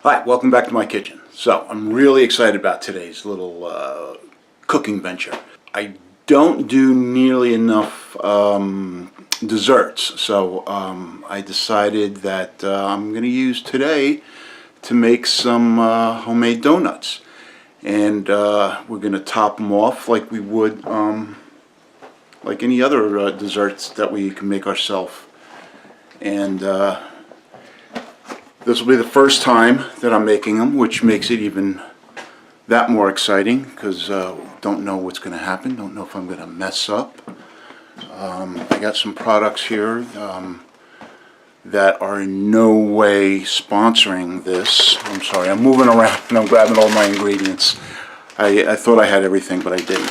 Hi, welcome back to my kitchen. So I'm really excited about today's little cooking venture. I don't do nearly enough desserts, so I decided that I'm going to use today to make some homemade donuts. And we're going to top them off like we would like any other desserts that we can make ourselves. And this will be the first time that I'm making them, which makes it even that more exciting because don't know what's going to happen, don't know if I'm going to mess up. I got some products here that are in no way sponsoring this. I'm sorry, I'm moving around and I'm grabbing all my ingredients. I thought I had everything, but I didn't.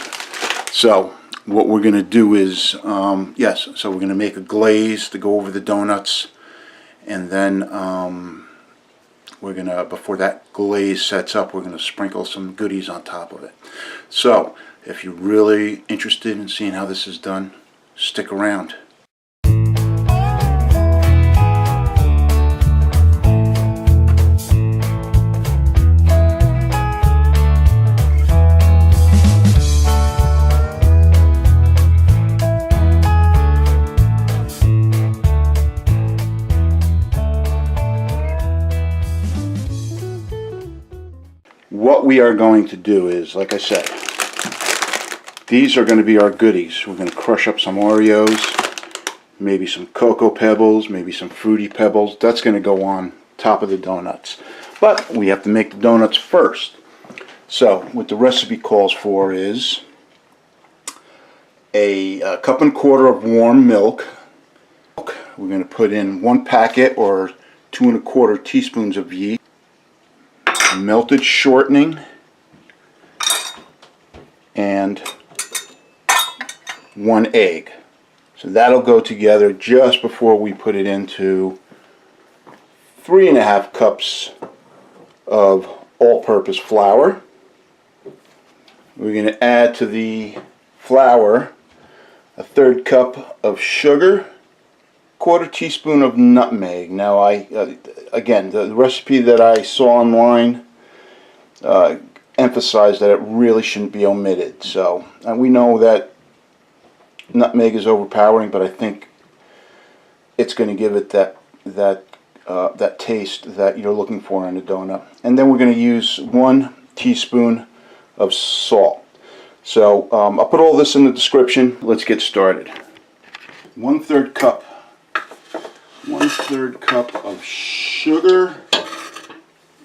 So what we're going to do is, so we're going to make a glaze to go over the donuts. And then we're going to, before that glaze sets up, we're going to sprinkle some goodies on top of it. So, if you're really interested in seeing how this is done, stick around. What we are going to do is, like I said, these are going to be our goodies. We're going to crush up some Oreos, maybe some Cocoa Pebbles, maybe some Fruity Pebbles. That's going to go on top of the donuts. But we have to make the donuts first. So what the recipe calls for is a 1.25 cups of warm milk. We're going to put in 1 packet or 2 1/4 teaspoons of yeast. Melted shortening and 1 egg. So that'll go together just before we put it into 3.5 cups of all-purpose flour. We're going to add to the flour 1/3 cup of sugar, 1/4 teaspoon of nutmeg. Now again, the recipe that I saw online emphasized that it really shouldn't be omitted. So we know that nutmeg is overpowering, but I think it's going to give it that taste that you're looking for in a donut. And then we're going to use 1 teaspoon of salt. So I'll put all this in the description. Let's get started. 1/3 cup of sugar,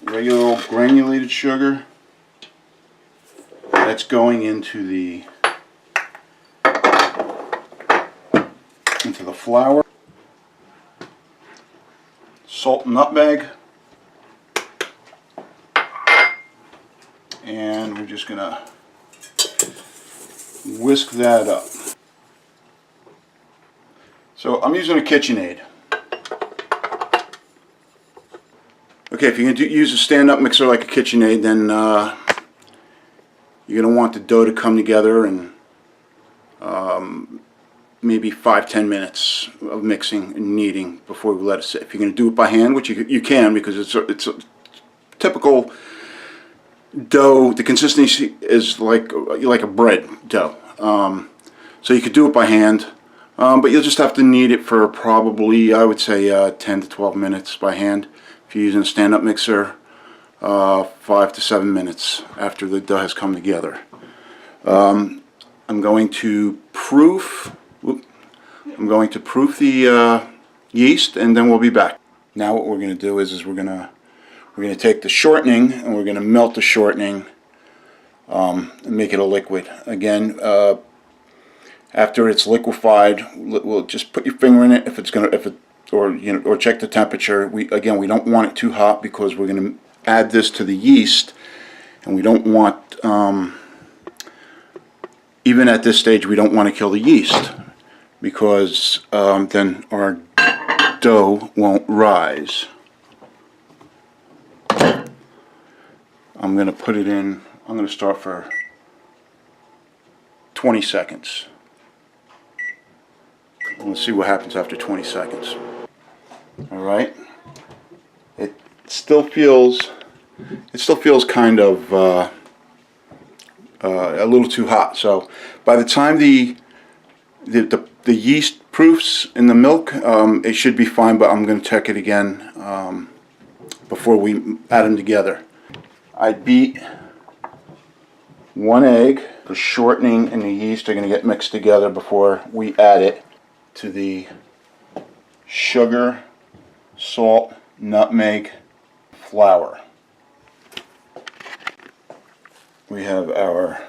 regular old granulated sugar. That's going into the flour. Salt and nutmeg. And we're just going to whisk that up. So I'm using a KitchenAid. Okay, if you're going to use a stand-up mixer like a KitchenAid, then you're going to want the dough to come together in maybe 5-10 minutes of mixing and kneading before we let it sit. If you're going to do it by hand, which you can because it's a typical dough, the consistency is like a bread dough. So you could do it by hand, but you'll just have to knead it for probably, I would say, 10 to 12 minutes by hand. If you're using a stand-up mixer, 5 to 7 minutes after the dough has come together. I'm going to proof the yeast, and then we'll be back. Now what we're going to do is we're going to take the shortening and we're going to melt the shortening and make it a liquid. Again, after it's liquefied, we'll just put your finger in it or check the temperature. We don't want it too hot because we're going to add this to the yeast, and we don't want, even at this stage, we don't want to kill the yeast because then our dough won't rise. I'm going to put it in. I'm going to start for 20 seconds. Let's see what happens after 20 seconds. Alright, it still feels it still feels kind of a little too hot. So by the time the yeast proofs in the milk, it should be fine, but I'm going to check it again before we add them together. I beat 1 egg. The shortening and the yeast are going to get mixed together before we add it to the sugar, salt, nutmeg, flour. We have our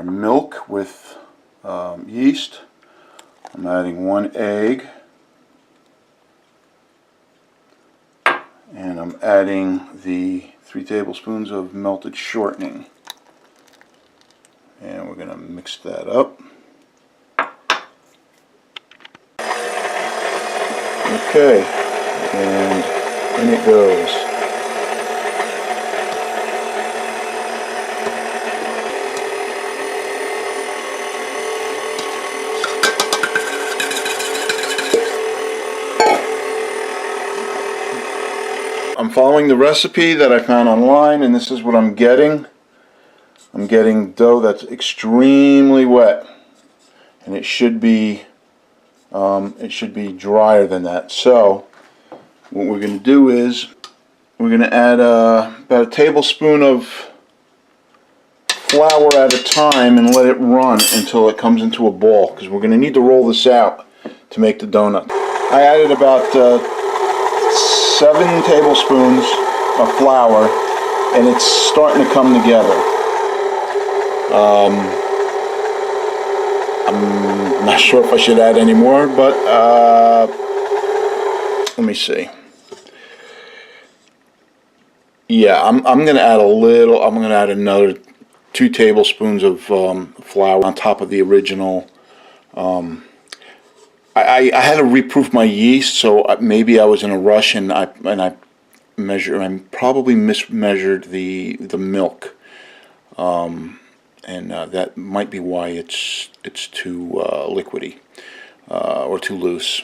milk with yeast. I'm adding 1 egg, and I'm adding the 3 tablespoons of melted shortening, and we're going to mix that up. Okay, and in it goes. I'm following the recipe that I found online, and this is what I'm getting. I'm getting dough that's extremely wet, and it should be drier than that. So what we're going to do is we're going to add about a tablespoon of flour at a time and let it run until it comes into a ball, because we're going to need to roll this out to make the donut. I added about 7 tablespoons of flour, and it's starting to come together. I'm not sure if I should add any more, but let me see. Yeah, I'm going to add a little. I'm going to add another 2 tablespoons of flour on top of the original. I had to reproof my yeast, so maybe I was in a rush, and I probably mismeasured the milk, and that might be why it's too liquidy or too loose.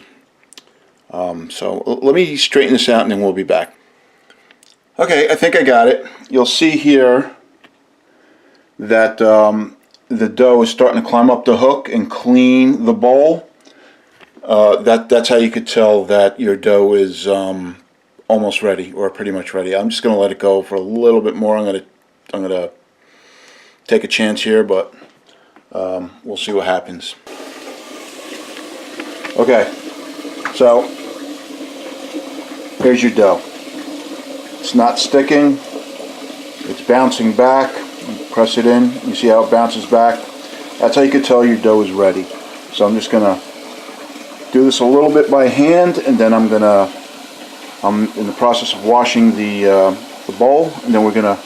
So let me straighten this out, and then we'll be back. Okay, I think I got it. You'll see here that the dough is starting to climb up the hook and clean the bowl. That's how you could tell that your dough is almost ready, or pretty much ready. I'm just going to let it go for a little bit more. I'm going to take a chance here, but we'll see what happens. Okay, so here's your dough. It's not sticking. It's bouncing back. You press it in. You see how it bounces back? That's how you can tell your dough is ready. So I'm just going to do this a little bit by hand, and then I'm in the process of washing the bowl, and then we're gonna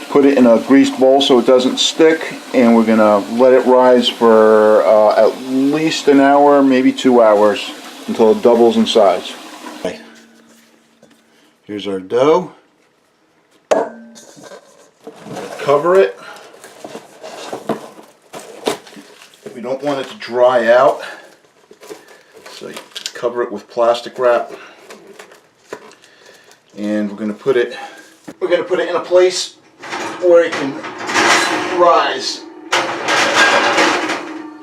put it in a greased bowl so it doesn't stick, and we're gonna let it rise for at least an hour, maybe 2 hours, until it doubles in size. Okay. Here's our dough. Cover it. We don't want it to dry out, so you cover it with plastic wrap, and we're going to put it in a place where it can rise.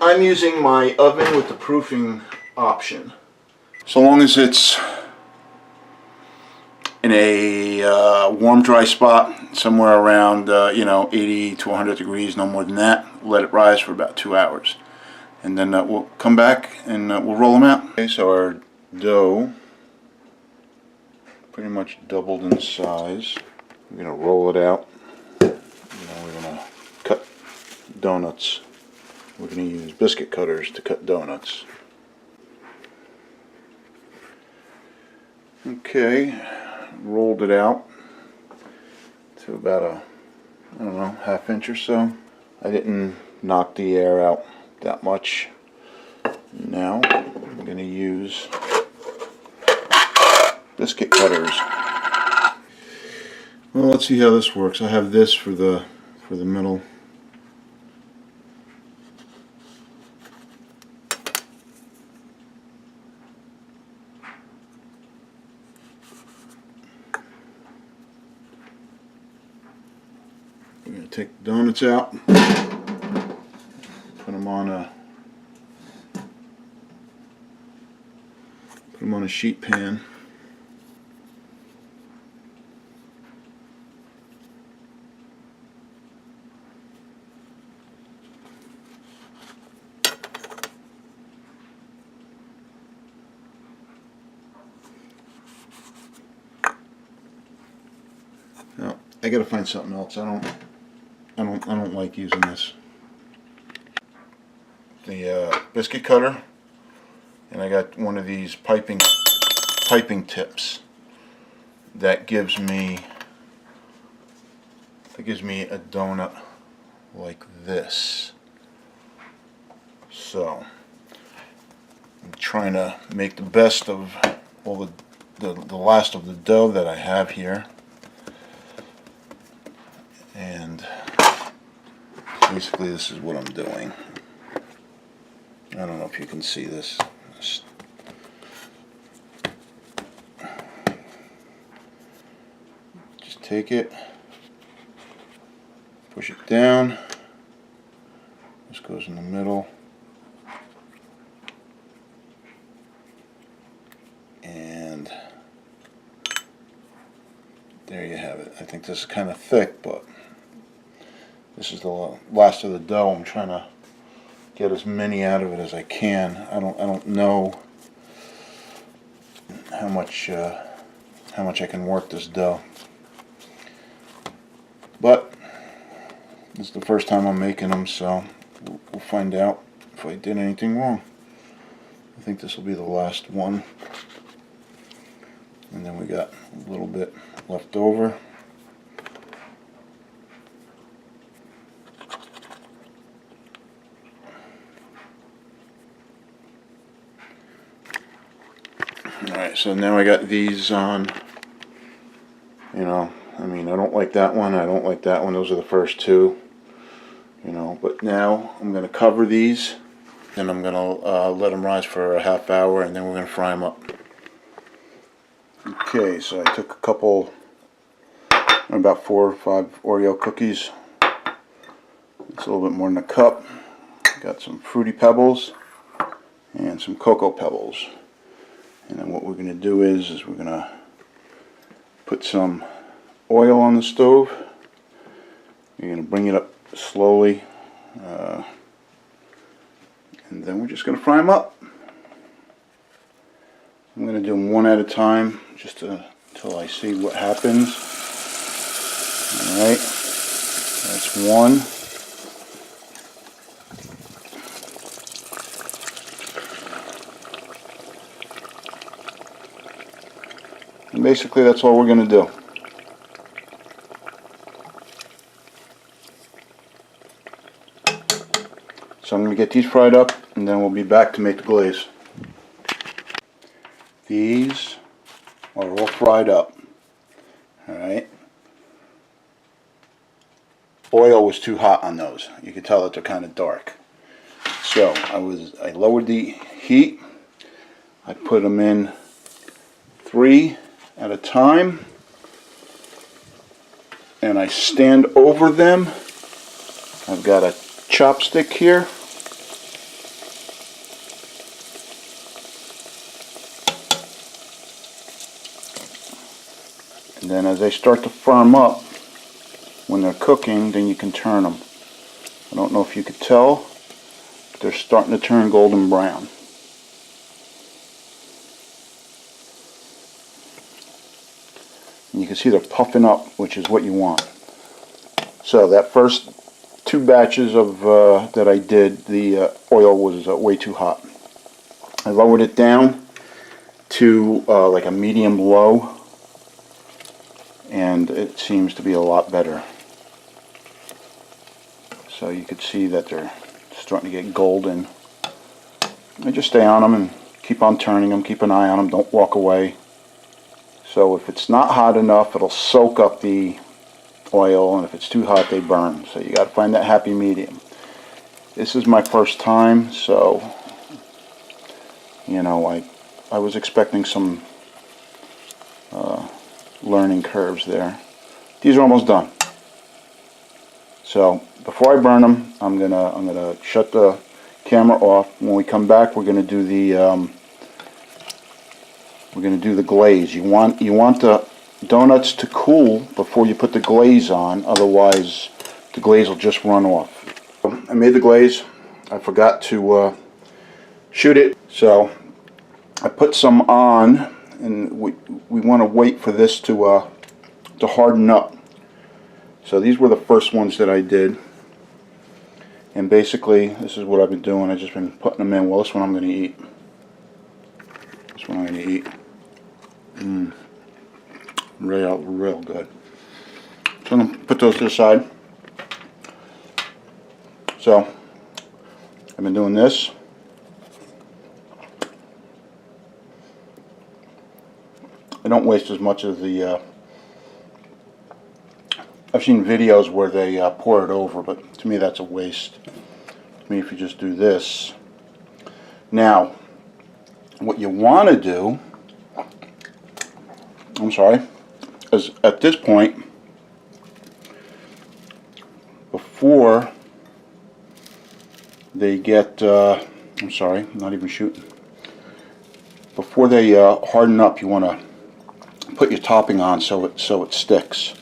I'm using my oven with the proofing option. So long as it's in a warm, dry spot, somewhere around 80 to 100 degrees, no more than that. Let it rise for about 2 hours. And then we'll come back and we'll roll them out. Okay, so our dough pretty much doubled in size. We're going to roll it out. And then we're going to cut donuts. We're going to use biscuit cutters to cut donuts. Okay, rolled it out to about a, I don't know, ½ inch or so. I didn't knock the air out that much. Now I'm going to use biscuit cutters. Well, let's see how this works. I have this for the middle. take the donuts out, put them on a sheet pan. Now, I gotta find something else. I don't like using this. The biscuit cutter, and I got one of these piping tips that gives me a donut like this. So I'm trying to make the best of all the last of the dough that I have here, and basically this is what I'm doing. I don't know if you can see this. Just take it, push it down. This goes in the middle. And there you have it. I think this is kind of thick, but this is the last of the dough. I'm trying to get as many out of it as I can. I don't know how much I can work this dough, but this is the first time I'm making them, so we'll find out if I did anything wrong. I think this will be the last one, and then we got a little bit left over. Alright, so now I got these on. You know, I mean, I don't like that one, I don't like that one. Those are the first two. You know, but now I'm going to cover these, and I'm going to let them rise for a half hour, and then we're going to fry them up. Okay, so I took a couple, about 4 or 5 Oreo cookies. It's a little bit more than a cup. Got some Fruity Pebbles and some Cocoa Pebbles. And then what we're going to do is we're going to put some oil on the stove. You're going to bring it up slowly, and then we're just going to fry them up. I'm going to do them one at a time, just until I see what happens. Alright, that's one. And basically that's all we're going to do. So I'm going to get these fried up, and then we'll be back to make the glaze. These are all fried up. Alright. Oil was too hot on those. You can tell that they're kind of dark. So I lowered the heat. I put them in 3 at a time, and I stand over them. I've got a chopstick here, and then as they start to firm up, when they're cooking, then you can turn them. I don't know if you could tell, but they're starting to turn golden brown. And you can see they're puffing up, which is what you want. So that first 2 batches of that I did, the oil was way too hot. I lowered it down to like a medium low, and it seems to be a lot better. So you can see that they're starting to get golden. I just stay on them and keep on turning them, keep an eye on them, don't walk away. So if it's not hot enough, it'll soak up the oil, and if it's too hot, they burn. So you got to find that happy medium. This is my first time, so you know, I was expecting some learning curves there. These are almost done. So before I burn them, I'm gonna shut the camera off. When we come back, we're gonna do the glaze. You want the donuts to cool before you put the glaze on, otherwise the glaze will just run off. I made the glaze. I forgot to shoot it, so I put some on, and we want to wait for this to harden up. So these were the first ones that I did, and basically this is what I've been doing. I've just been putting them in. Well, this one I'm going to eat. This one I'm going to eat. Real good. So I'm going to put those to the side. So I've been doing this. I don't waste as much of the I've seen videos where they pour it over, but to me that's a waste. To me, if you just do this. Now, what you want to do, is at this point, before they get, not even shooting. Before they harden up, you want to put your topping on so it sticks.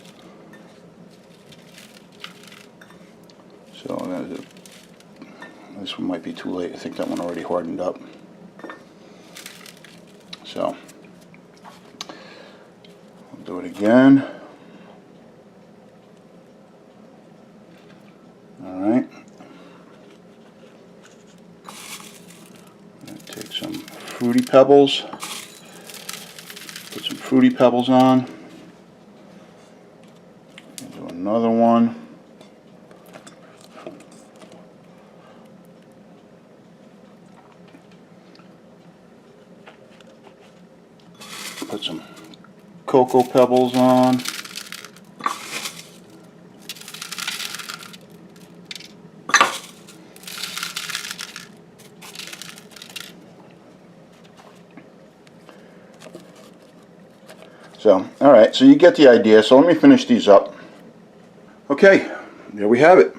So this one might be too late. I think that one already hardened up. So I'll do it again. All right. Take some Fruity Pebbles. Put some Fruity Pebbles on. Do another one. Put some Cocoa Pebbles on. So, alright, so you get the idea. So let me finish these up. Okay, there we have it.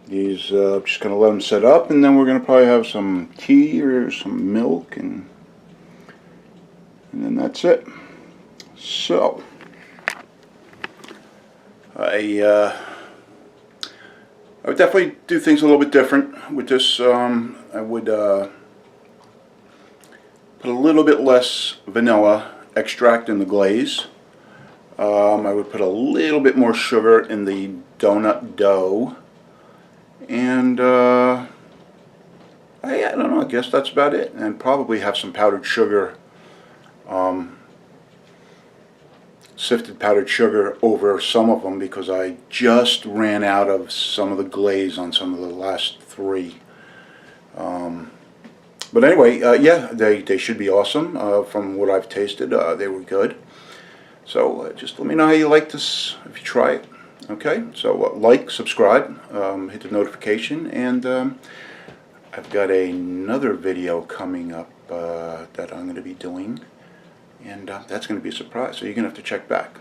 These, just going to let them set up, and then we're going to probably have some tea or some milk, and then that's it. So, I would definitely do things a little bit different with this. I would put a little bit less vanilla extract in the glaze. I would put a little bit more sugar in the donut dough. And I don't know, I guess that's about it. And probably have some powdered sugar, sifted powdered sugar over some of them, because I just ran out of some of the glaze on some of the last three. But anyway, yeah, they should be awesome. From what I've tasted, they were good. So just let me know how you like this if you try it. Okay, so like, subscribe, hit the notification, and I've got another video coming up that I'm going to be doing, and that's going to be a surprise, so you're going to have to check back.